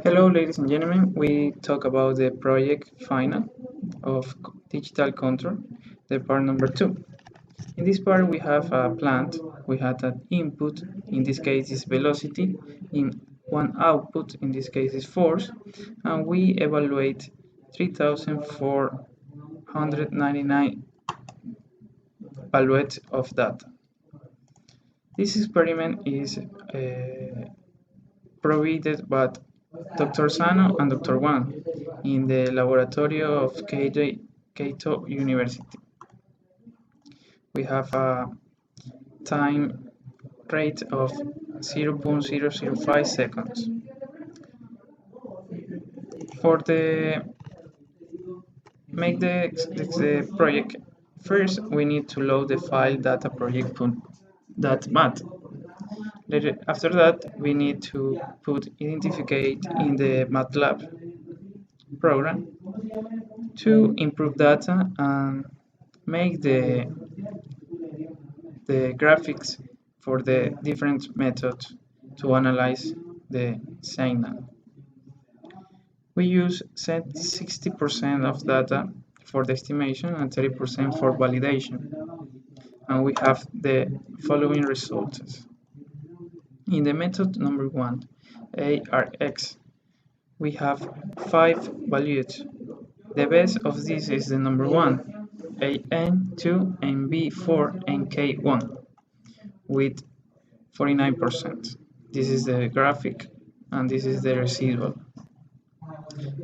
Hello, ladies and gentlemen. We talk about the project final of digital control, the part number two. In this part, we have a plant. We had an input, in this case is velocity, in one output, in this case is force, and we evaluate 3,499 values of data. This experiment is provided by Dr. Sano and Dr. Wang in the laboratory of Keito University. We have a time rate of 0.005 seconds. For the make the project, first we need to load the file data project.mat. After that, we need to put identified in the MATLAB program to improve data and make the graphics for the different methods to analyze the signal. We use 60% of data for the estimation and 30% for validation, and we have the following results. In the method number 1, ARX, we have 5 values. The best of this is the number 1, AN2, and B4, and K1, with 49%. This is the graphic, and this is the residual.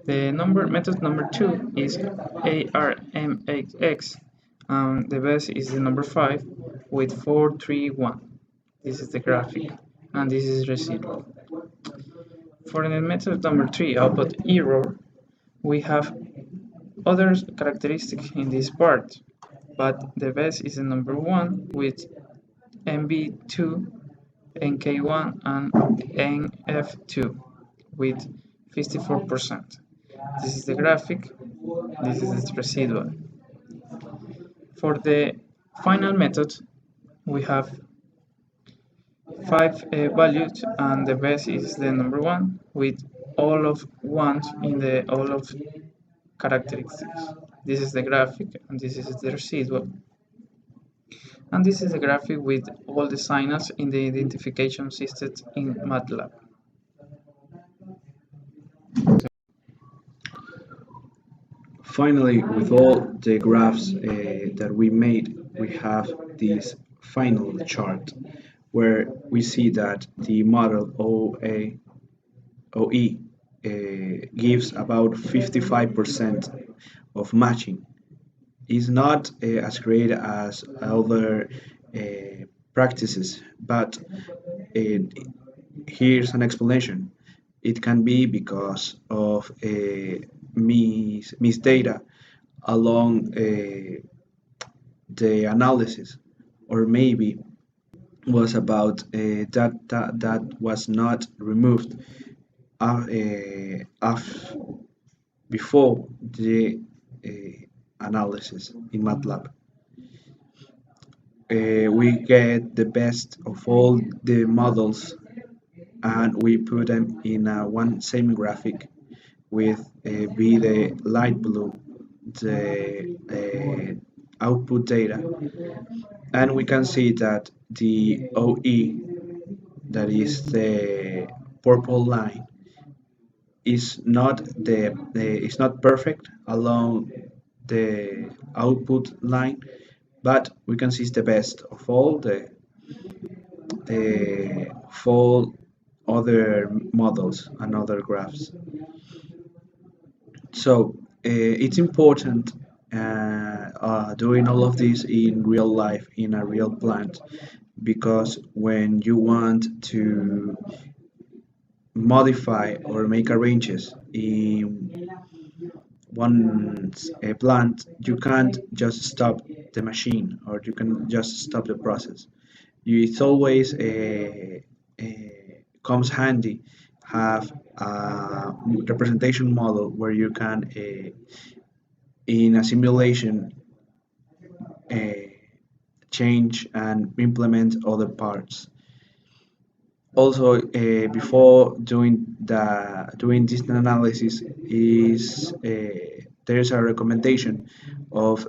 The method number 2 is ARMX, and the best is the number 5 with 431. This is the graphic, and this is residual. For the method number 3, output error, we have other characteristics in this part, but the best is the number 1 with MB2, NK1, and NF2 with 54%. This is the graphic, this is the residual. For the final method, we have 5 values, and the best is the number 1 with all of ones in the all of characteristics. This is the graphic, and this is the residual. And this is the graphic with all the signals in the identification system in MATLAB. Finally, with all the graphs that we made, we have this final chart where we see that the model OE gives about 55% of matching. It's not as great as other practices, but uh, here's an explanation. It can be because of misdata along the analysis, or maybe was about that was not removed before the analysis in MATLAB. We get the best of all the models and we put them in one same graphic with be the light blue the output data, and we can see that the OE, that is the purple line, is not perfect along the output line, but we can see it's the best of all the full other models and other graphs. So it's important doing all of this in real life in a real plant, because when you want to modify or make arranges in one plant, you can't just stop the machine or you can just stop the process. It's always comes handy have a representation model where you can in a simulation uh, change and implement other parts. Also, before doing this analysis is there's a recommendation of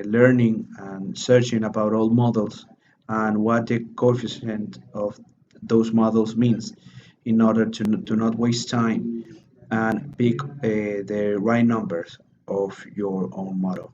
learning and searching about all models and what the coefficient of those models means in order to not waste time and pick the right numbers of your own model.